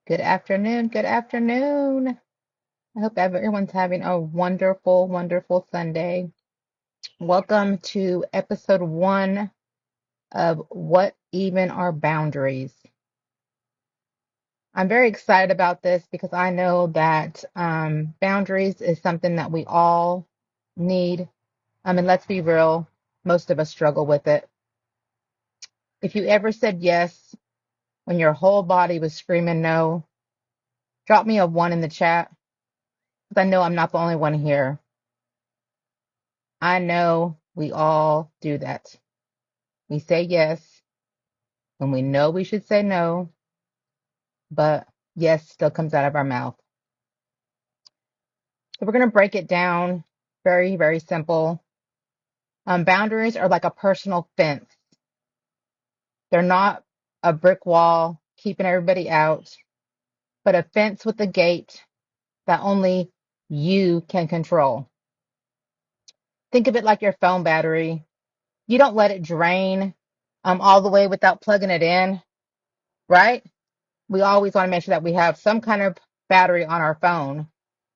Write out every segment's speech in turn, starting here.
Good afternoon. Good afternoon. I hope everyone's having a wonderful, wonderful Sunday. Welcome to episode one of What Even Are Boundaries. I'm very excited about this because I know that boundaries is something that we all need. And let's be real, most of us struggle with it. If you ever said yes when your whole body was screaming no, drop me a one in the chat because I know I'm not the only one here. I know we all do that. We say yes when we know we should say no, but yes still comes out of our mouth. So we're going to break it down very, very simple. Boundaries are like a personal fence. They're not a brick wall keeping everybody out, but a fence with a gate that only you can control. Think of it like your phone battery. You don't let it drain all the way without plugging it in, right? We always want to make sure that we have some kind of battery on our phone.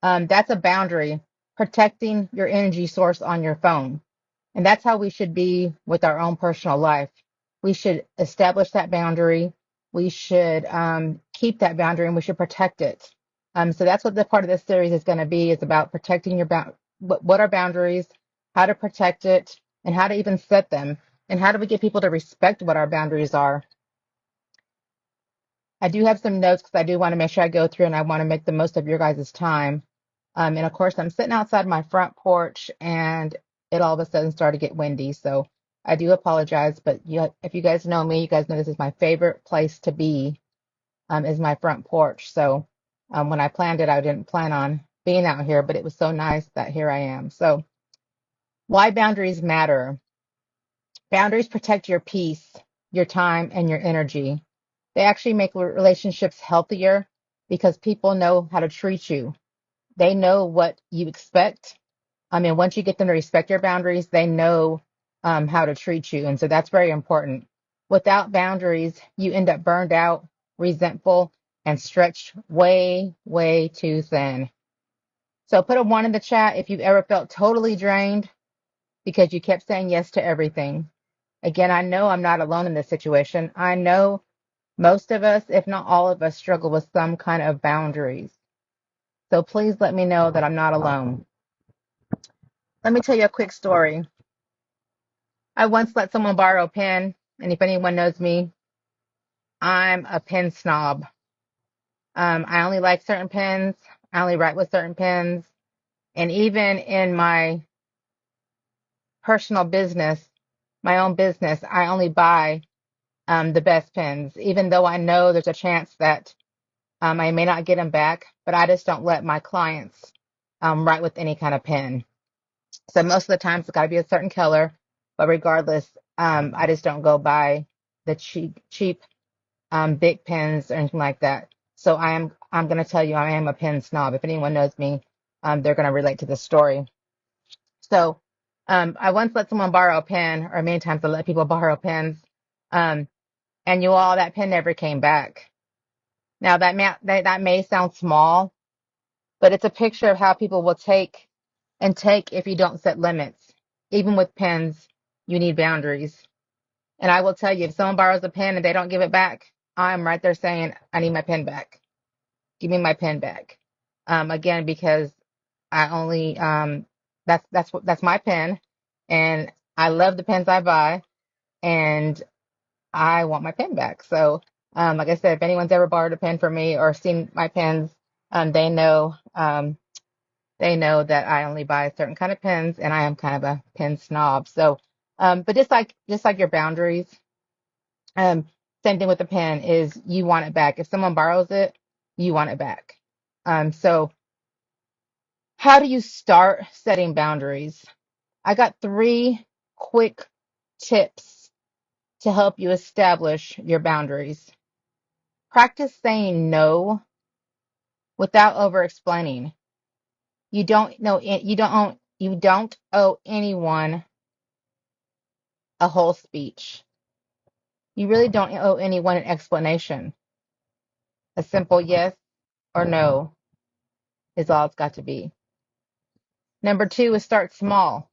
That's a boundary, protecting your energy source on your phone. And that's how we should be with our own personal life. We should establish that boundary. We should keep that boundary and we should protect it. So that's what the part of this series is going to be, is about protecting your what are boundaries, how to protect it, and how to even set them, and how do we get people to respect what our boundaries are. I do have some notes because I do want to make sure I go through and I want to make the most of your guys' time. And of course, I'm sitting outside my front porch and it all of a sudden started to get windy. So I do apologize. But if you guys know me, you guys know this is my favorite place to be, is my front porch. So when I planned it, I didn't plan on being out here, but it was so nice that here I am. So why boundaries matter. Boundaries protect your peace, your time, and your energy. They actually make relationships healthier because people know how to treat you. They know what you expect. I mean, once you get them to respect your boundaries, they know how to treat you. And so that's very important. Without boundaries, you end up burned out, resentful, and stretched way, way too thin. So put a one in the chat if you've ever felt totally drained because you kept saying yes to everything. Again, I know I'm not alone in this situation. I know most of us, if not all of us, struggle with some kind of boundaries. So please let me know that I'm not alone. Let me tell you a quick story. I once let someone borrow a pen, and if anyone knows me, I'm a pen snob. I only like certain pens. I only write with certain pens. And even in my personal business, my own business, I only buy the best pens, even though I know there's a chance that I may not get them back, but I just don't let my clients write with any kind of pen. So most of the times it's got to be a certain color, but regardless, I just don't go buy the cheap big pens or anything like that. So I'm going to tell you I am a pen snob. If anyone knows me, they're going to relate to this story. So I once let someone borrow a pen, or many times I let people borrow pens, um, and that pen never came back. Now that may sound small, but it's a picture of how people will take and take if you don't set limits. Even with pens, you need boundaries. And I will tell you, if someone borrows a pen and they don't give it back, I'm right there saying, I need my pen back. Give me my pen back. Again, because I only that's my pen, and I love the pens I buy, and I want my pen back. So, like I said, if anyone's ever borrowed a pen from me or seen my pens, they know. They know that I only buy certain kind of pens, and I am kind of a pen snob. So, but just like your boundaries, um, same thing with the pen is you want it back. If someone borrows it, you want it back. So how do you start setting boundaries? I got three quick tips to help you establish your boundaries. Practice saying no without over explaining. You don't owe anyone a whole speech. You really don't owe anyone an explanation. A simple yes or no is all it's got to be. Number two is start small,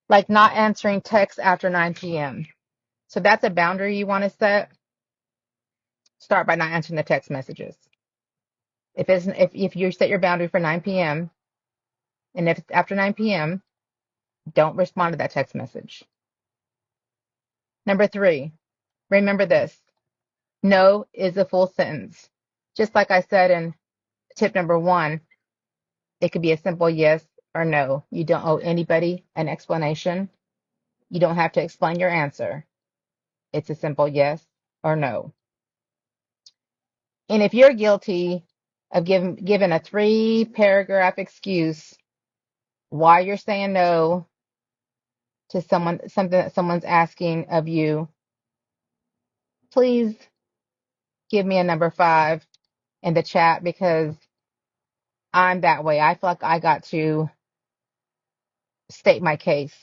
like not answering texts after 9 p.m. So that's a boundary you want to set. Start by not answering the text messages. If you set your boundary for 9 p.m. and if it's after 9 p.m., don't respond to that text message. Number three, remember this. No is a full sentence. Just like I said in tip number one, it could be a simple yes or no. You don't owe anybody an explanation. You don't have to explain your answer. It's a simple yes or no. And if you're guilty of giving a 3-paragraph excuse why you're saying no to something that someone's asking of you, please give me a number 5 in the chat because I'm that way. I feel like I got to state my case,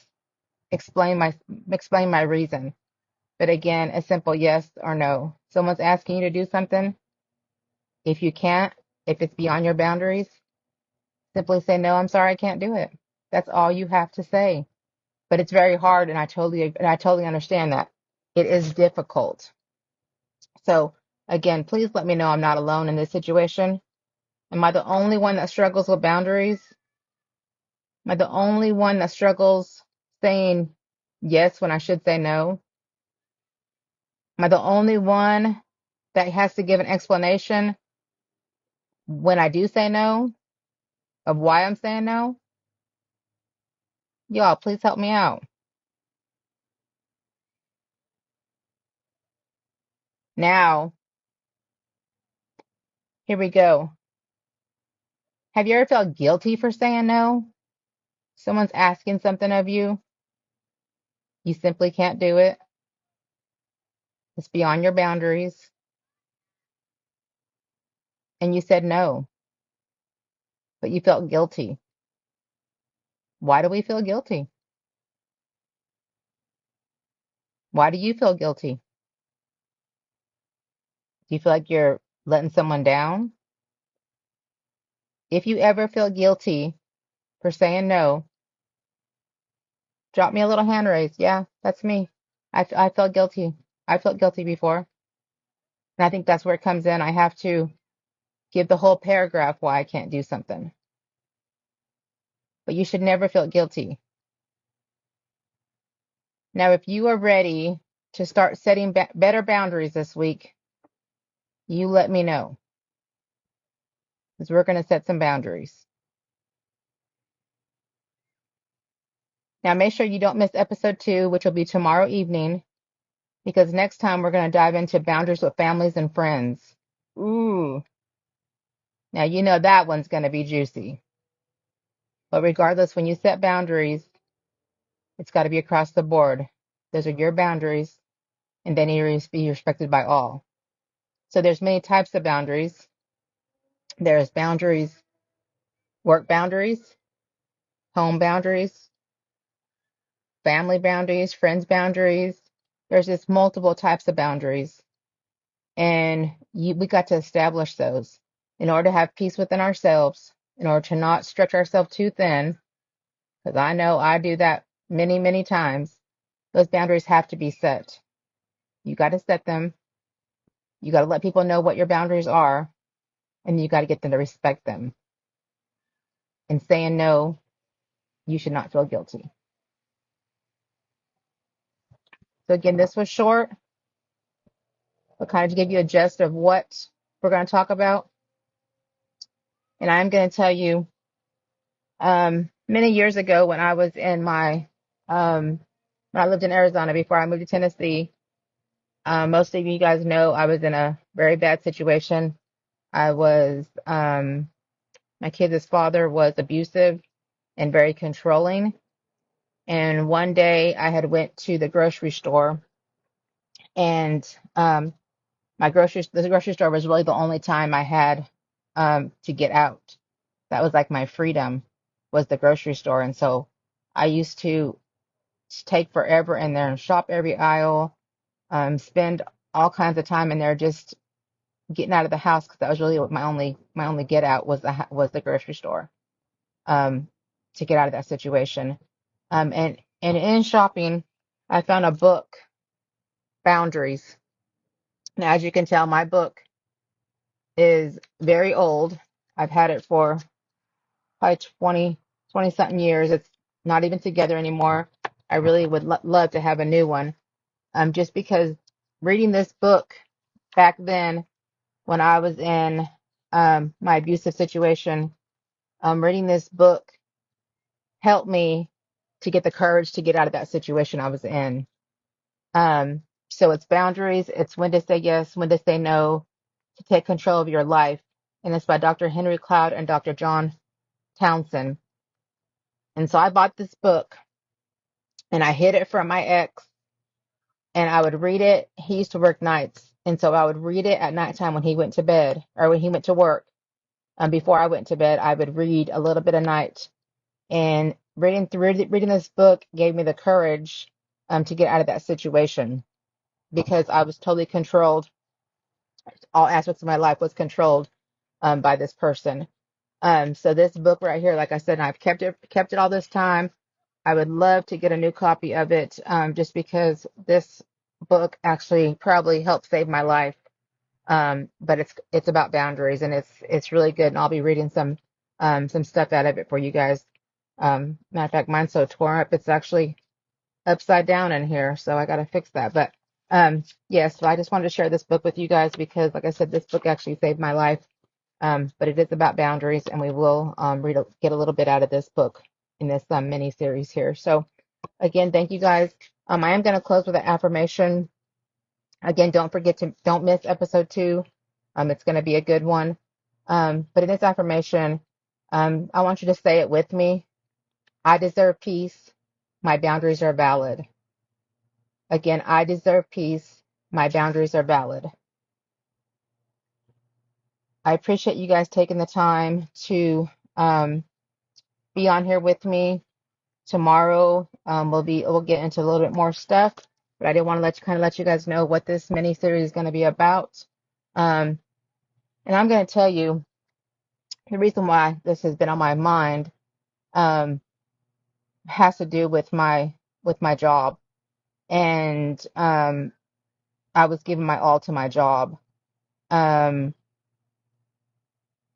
explain my reason. But again, a simple yes or no. Someone's asking you to do something. If you can't, if it's beyond your boundaries, simply say no, I'm sorry, I can't do it. That's all you have to say. But it's very hard, and I totally understand that. It is difficult. So again, please let me know I'm not alone in this situation. Am I the only one that struggles with boundaries? Am I the only one that struggles saying yes when I should say no? Am I the only one that has to give an explanation when I do say no of why I'm saying no? Y'all, please help me out. Now, here we go. Have you ever felt guilty for saying no? Someone's asking something of you. You simply can't do it. It's beyond your boundaries. And you said no, but you felt guilty. Why do we feel guilty? Why do you feel guilty? Do you feel like you're letting someone down? If you ever feel guilty for saying no, drop me a little hand raise. Yeah, that's me. I felt guilty. I felt guilty before. And I think that's where it comes in. I have to give the whole paragraph why I can't do something. But you should never feel guilty. Now, if you are ready to start setting better boundaries this week, you let me know because we're going to set some boundaries. Now, make sure you don't miss episode 2, which will be tomorrow evening, because next time we're going to dive into boundaries with families and friends. Ooh, now you know that one's going to be juicy. But regardless, when you set boundaries, it's got to be across the board. Those are your boundaries, and they need to be respected by all. So there's many types of boundaries. There's boundaries, work boundaries, home boundaries, family boundaries, friends boundaries. There's just multiple types of boundaries. And we got to establish those in order to have peace within ourselves, in order to not stretch ourselves too thin, because I know I do that many, many times. Those boundaries have to be set. You got to set them. You got to let people know what your boundaries are, and you got to get them to respect them. And saying no, you should not feel guilty. So again, this was short, but kind of to give you a gist of what we're going to talk about. And I'm going to tell you, many years ago when I was in when I lived in Arizona before I moved to Tennessee, most of you guys know I was in a very bad situation. I was, my kid's father was abusive and very controlling. And one day I had went to the grocery store and the grocery store was really the only time I had to get out. That was like my freedom was the grocery store. And so I used to take forever in there and shop every aisle, spend all kinds of time in there just getting out of the house because that was really what my only get out was was the grocery store, um, to get out of that situation. And in shopping, I found a book, Boundaries. Now, as you can tell, my book is very old. I've had it for probably 20 something years. It's not even together anymore. I really would love to have a new one. Just because reading this book back then when I was in my abusive situation, reading this book helped me to get the courage to get out of that situation I was in. So it's Boundaries, it's When to Say Yes, When to Say No, to Take Control of Your Life. And it's by Dr. Henry Cloud and Dr. John Townsend. And so I bought this book and I hid it from my ex, and I would read it. He used to work nights. And so I would read it at nighttime when he went to bed or when he went to work. Before I went to bed, I would read a little bit a night. And reading this book gave me the courage to get out of that situation because I was totally controlled. All aspects of my life was controlled by this person. So this book right here, like I said, I've kept it all this time. I would love to get a new copy of it, just because this book actually probably helped save my life. But it's about boundaries, and it's really good. And I'll be reading some stuff out of it for you guys. Matter of fact, mine's so torn up, it's actually upside down in here, so I got to fix that. But yes, so I just wanted to share this book with you guys because, like I said, this book actually saved my life. But it is about boundaries, and we will get a little bit out of this book in this mini series here. So again, thank you guys. I am going to close with an affirmation. Again, don't miss episode 2. It's going to be a good one. But in this affirmation, I want you to say it with me. I deserve peace. My boundaries are valid. Again, I deserve peace. My boundaries are valid. I appreciate you guys taking the time to be on here with me. Tomorrow, we'll get into a little bit more stuff, but I did want to let you guys know what this mini series is going to be about. Um, and I'm going to tell you the reason why this has been on my mind um, has to do with my job, and I was giving my all to my job, um,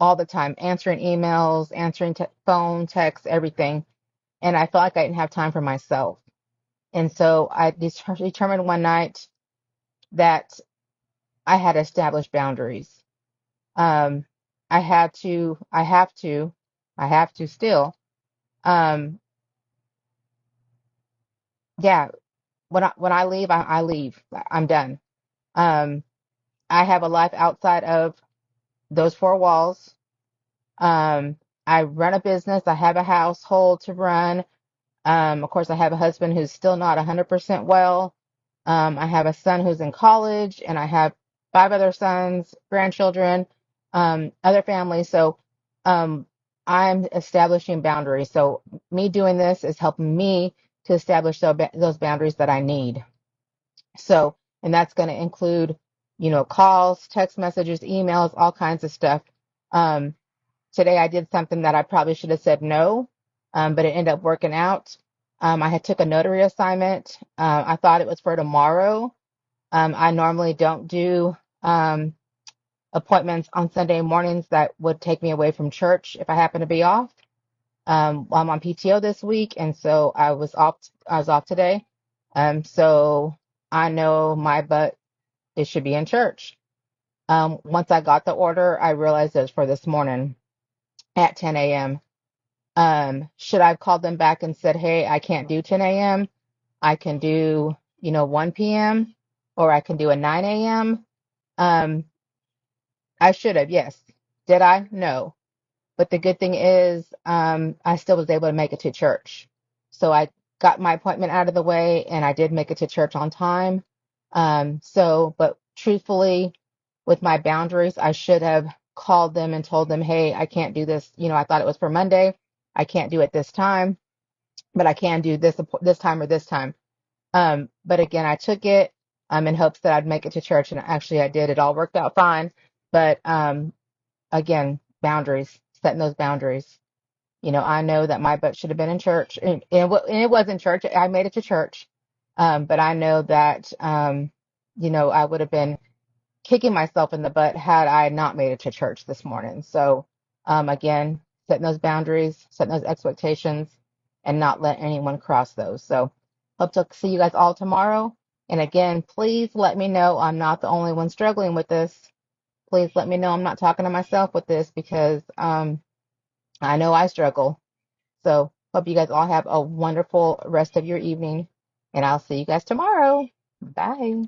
all the time, answering emails, answering phone, text, everything, and I felt like I didn't have time for myself. And so I determined one night that I had to establish boundaries. Um, I have to still. Um, yeah, when I leave, I leave. I'm done. Um, I have a life outside of those 4 walls. Um, I run a business. I have a household to run. Of course, I have a husband who's still not 100% well. I have a son who's in college, and I have 5 other sons, grandchildren, other families. So um, I'm establishing boundaries. So me doing this is helping me to establish those boundaries that I need. So, and that's going to include, calls, text messages, emails, all kinds of stuff. Um, Today I did something that I probably should have said no, but it ended up working out. I had took a notary assignment. I thought it was for tomorrow. I normally don't do appointments on Sunday mornings that would take me away from church if I happen to be off. I'm on PTO this week, and so I was off. I was off today. So I know my butt it should be in church. Once I got the order, I realized it was for this morning at 10 a.m. Should I have called them back and said, hey, I can't do 10 a.m. I can do, 1 p.m. or I can do a 9 a.m. Um, I should have, yes. Did I? No. But the good thing is, I still was able to make it to church. So I got my appointment out of the way and I did make it to church on time. But truthfully, with my boundaries, I should have called them and told them, hey, I can't do this. I thought it was for Monday. I can't do it this time, but I can do this time or this time. But again, I took it in hopes that I'd make it to church, and actually I did. It all worked out fine. But again, boundaries, setting those boundaries. I know that my butt should have been in church, and it was in church. I made it to church, but I know that I would have been kicking myself in the butt had I not made it to church this morning. So, again, setting those boundaries, setting those expectations, and not let anyone cross those. So, hope to see you guys all tomorrow. And again, please let me know I'm not the only one struggling with this. Please let me know I'm not talking to myself with this because I know I struggle. So, hope you guys all have a wonderful rest of your evening, and I'll see you guys tomorrow. Bye.